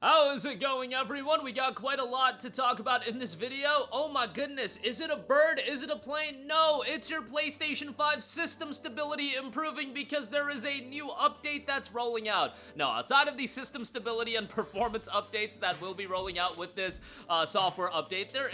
How is it going, everyone? We got quite a lot to talk about in this video. Oh my goodness, is it a bird? Is it a plane? No, it's your PlayStation 5 system stability improving because there is a new update that's rolling out. No, outside of the system stability and performance updates that will be rolling out with this software update, there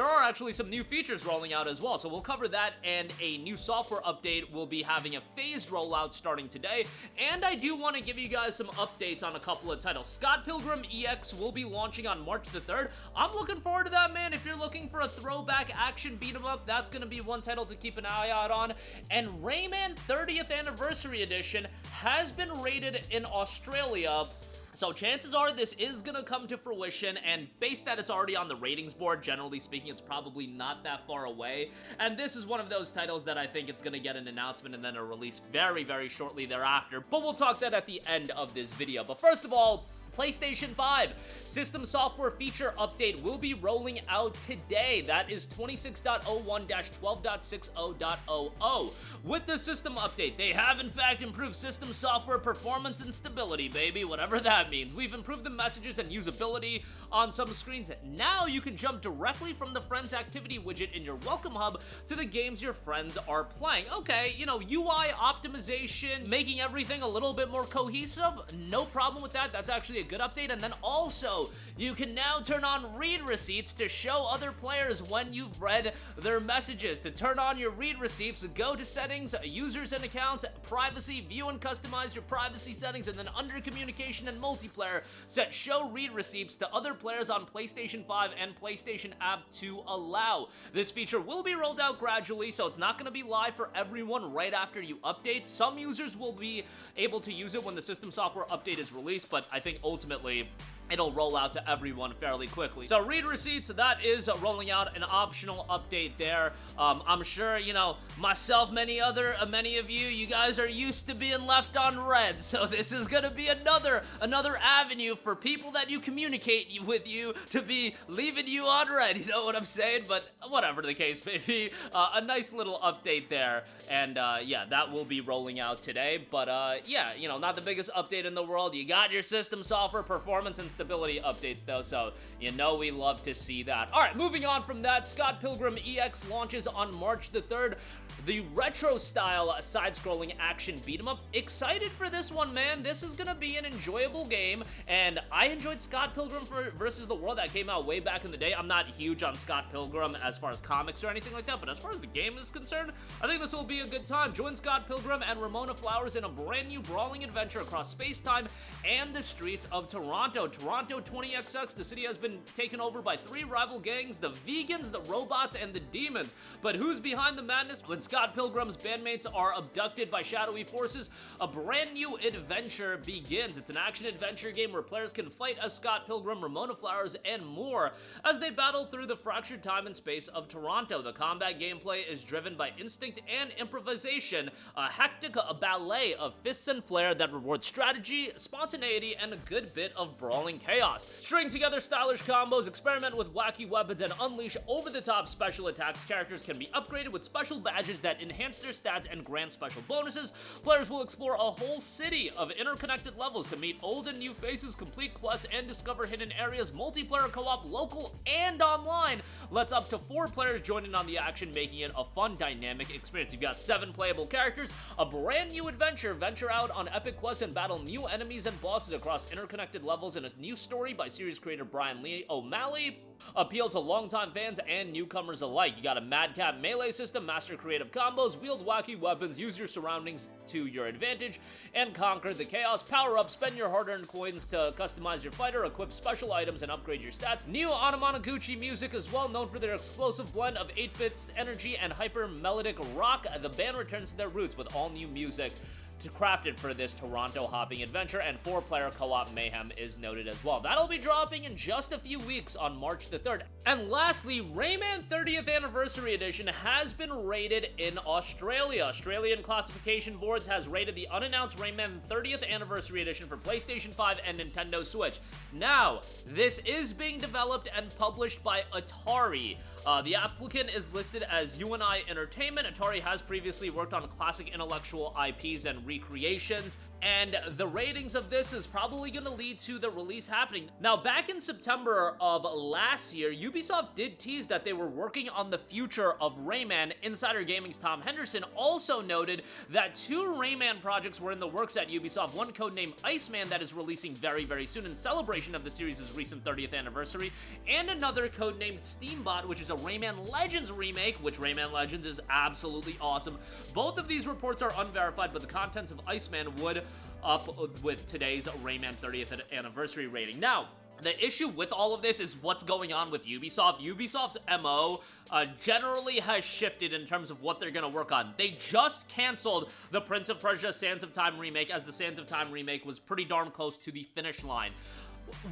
are actually some new features rolling out as well. So we'll cover that, and a new software update will be having a phased rollout starting today. And I do want to give you guys some updates on a couple of titles. Scott Pilgrim EX will be launching on March the 3rd. I'm looking forward to that, man. If you're looking for a throwback action beat 'em up, that's going to be one title to keep an eye out on. And Rayman 30th Anniversary Edition has been rated in Australia. So chances are this is gonna come to fruition, and based that it's already on the ratings board, generally speaking, it's probably not that far away. And this is one of those titles that I think it's gonna get an announcement and then a release very, very shortly thereafter. But we'll talk that at the end of this video. But first of all, PlayStation 5 system software feature update will be rolling out today. That is 26.01-12.60.00. With the system update, they have in fact improved system software performance and stability, baby, whatever that means. We've improved the messages and usability on some screens. Now you can jump directly from the Friends Activity widget in your Welcome Hub to the games your friends are playing. Okay, you know, UI optimization, making everything a little bit more cohesive, no problem with that. That's actually a good update. And then also, you can now turn on read receipts to show other players when you've read their messages. To turn on your read receipts, go to settings, users and accounts, privacy, view and customize your privacy settings, and then under communication and multiplayer, set show read receipts to other players on PlayStation 5 and PlayStation app to allow. This feature will be rolled out gradually, so it's not going to be live for everyone right after you update. Some users will be able to use it when the system software update is released, but I think ultimately it'll roll out to everyone fairly quickly. So read receipts, that is rolling out, an optional update there. I'm sure, you know, myself, many of you guys are used to being left on red, so this is gonna be another avenue for people that you communicate with you to be leaving you on red, you know what I'm saying? But whatever the case may be, a nice little update there, and yeah, that will be rolling out today. But yeah, you know, not the biggest update in the world. You got your system software performance and stability updates though, so you know we love to see that. Alright, moving on from that, Scott Pilgrim EX launches on March the 3rd. The retro-style side-scrolling action beat-em-up. Excited for this one, man. This is gonna be an enjoyable game, and I enjoyed Scott Pilgrim versus the World. That came out way back in the day. I'm not huge on Scott Pilgrim as far as comics or anything like that, but as far as the game is concerned, I think this will be a good time. Join Scott Pilgrim and Ramona Flowers in a brand new brawling adventure across space-time and the streets of Toronto. Toronto 20XX, the city has been taken over by 3 rival gangs, the vegans, the robots, and the demons. But who's behind the madness? When Scott Pilgrim's bandmates are abducted by shadowy forces, a brand new adventure begins. It's an action-adventure game where players can fight as Scott Pilgrim, Ramona Flowers, and more as they battle through the fractured time and space of Toronto. The combat gameplay is driven by instinct and improvisation, a hectic ballet of fists and flair that rewards strategy, spontaneity, and a good bit of brawling chaos. String together stylish combos, experiment with wacky weapons, and unleash over-the-top special attacks. Characters can be upgraded with special badges that enhance their stats and grant special bonuses. Players will explore a whole city of interconnected levels to meet old and new faces, complete quests, and discover hidden areas. Multiplayer co-op, local and online, lets up to 4 players join in on the action, making it a fun, dynamic experience. You've got 7 playable characters, a brand new adventure. Venture out on epic quests and battle new enemies and bosses across interconnected levels in a new story by series creator Brian Lee O'Malley. Appeal to longtime fans and newcomers alike. You got a madcap melee system, master creative combos, wield wacky weapons, use your surroundings to your advantage, and conquer the chaos. Power up, spend your hard-earned coins to customize your fighter, equip special items, and upgrade your stats. New Anamanaguchi music is well known for their explosive blend of 8-bit energy and hyper-melodic rock. The band returns to their roots with all new music crafted for this Toronto hopping adventure, and 4-player co-op mayhem is noted as well. That'll be dropping in just a few weeks on March the 3rd. And lastly, Rayman 30th Anniversary Edition has been rated in Australia. Australian classification boards has rated the unannounced Rayman 30th Anniversary Edition for PlayStation 5 and Nintendo Switch. Now, this is being developed and published by Atari. The applicant is listed as UNI Entertainment. Atari has previously worked on classic intellectual IPs and recreations. and the ratings of this is probably going to lead to the release happening. Now, back in September of last year, Ubisoft did tease that they were working on the future of Rayman. Insider Gaming's Tom Henderson also noted that 2 Rayman projects were in the works at Ubisoft, one codenamed Iceman that is releasing very, very soon in celebration of the series' recent 30th anniversary, and another codenamed Steambot, which is a Rayman Legends remake, which Rayman Legends is absolutely awesome. Both of these reports are unverified, but the contents of Iceman would up with today's Rayman 30th anniversary rating. Now, the issue with all of this is what's going on with Ubisoft. Ubisoft's MO generally has shifted in terms of what they're going to work on. They just canceled the Prince of Persia Sands of Time remake, as the Sands of Time remake was pretty darn close to the finish line.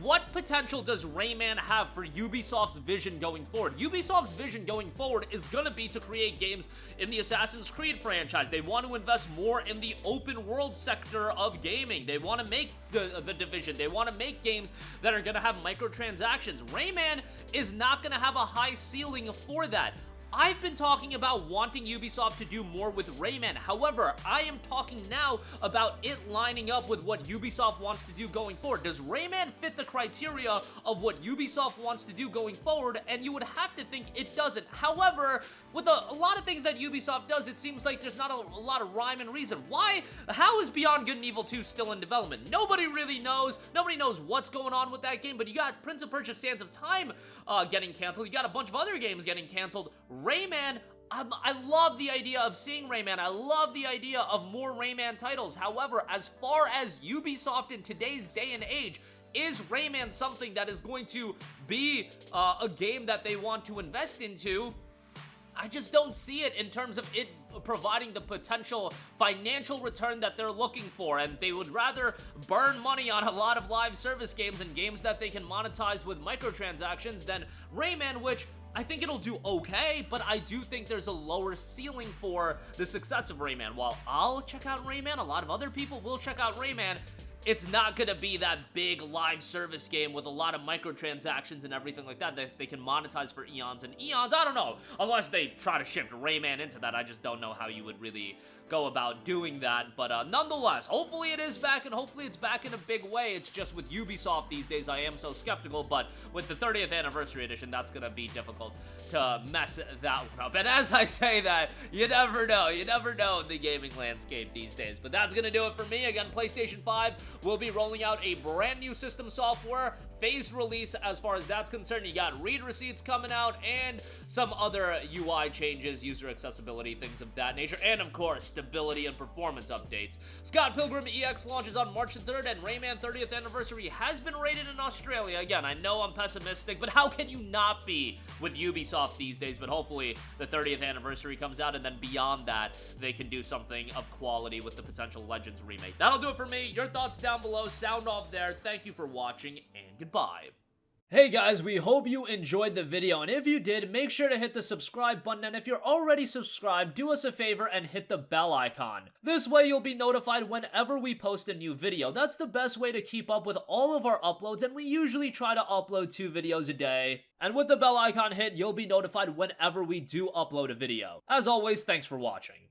What potential does Rayman have for Ubisoft's vision going forward? Ubisoft's vision going forward is gonna be to create games in the Assassin's Creed franchise. They want to invest more in the open world sector of gaming. They want to make the Division. They want to make games that are gonna have microtransactions. Rayman is not gonna have a high ceiling for that. I've been talking about wanting Ubisoft to do more with Rayman. However, I am talking now about it lining up with what Ubisoft wants to do going forward. Does Rayman fit the criteria of what Ubisoft wants to do going forward? And you would have to think it doesn't. However, with a lot of things that Ubisoft does, it seems like there's not a lot of rhyme and reason. Why? How is Beyond Good and Evil 2 still in development? Nobody really knows. Nobody knows what's going on with that game, but you got Prince of Persia Sands of Time getting canceled. You got a bunch of other games getting canceled. Rayman, I love the idea of seeing Rayman. I love the idea of more Rayman titles. However, as far as Ubisoft in today's day and age, is Rayman something that is going to be a game that they want to invest into? I just don't see it in terms of it providing the potential financial return that they're looking for, and they would rather burn money on a lot of live service games and games that they can monetize with microtransactions than Rayman, which I think it'll do okay, but I do think there's a lower ceiling for the success of Rayman. While I'll check out Rayman, a lot of other people will check out Rayman, it's not gonna be that big live service game with a lot of microtransactions and everything like that they can monetize for eons and eons. I don't know, unless they try to shift Rayman into that. I just don't know how you would really go about doing that, but nonetheless, hopefully it is back, and hopefully it's back in a big way. It's just with Ubisoft these days, I am so skeptical, but with the 30th anniversary edition, that's gonna be difficult to mess that one up. And as I say that, you never know in the gaming landscape these days. But that's gonna do it for me. Again, PlayStation 5 will be rolling out a brand new system software, phased release as far as that's concerned. You got read receipts coming out and some other UI changes, user accessibility, things of that nature, and of course, stability and performance updates. Scott Pilgrim EX launches on March 3rd, and Rayman 30th Anniversary has been rated in Australia. Again, I know I'm pessimistic, but how can you not be with Ubisoft these days? But hopefully the 30th Anniversary comes out, and then beyond that, they can do something of quality with the potential Legends remake. That'll do it for me. Your thoughts down below. Sound off there. Thank you for watching, and goodbye. Hey guys, we hope you enjoyed the video, and if you did, make sure to hit the subscribe button, and if you're already subscribed, do us a favor and hit the bell icon. This way you'll be notified whenever we post a new video. That's the best way to keep up with all of our uploads, and we usually try to upload 2 videos a day. And with the bell icon hit, you'll be notified whenever we do upload a video. As always, thanks for watching.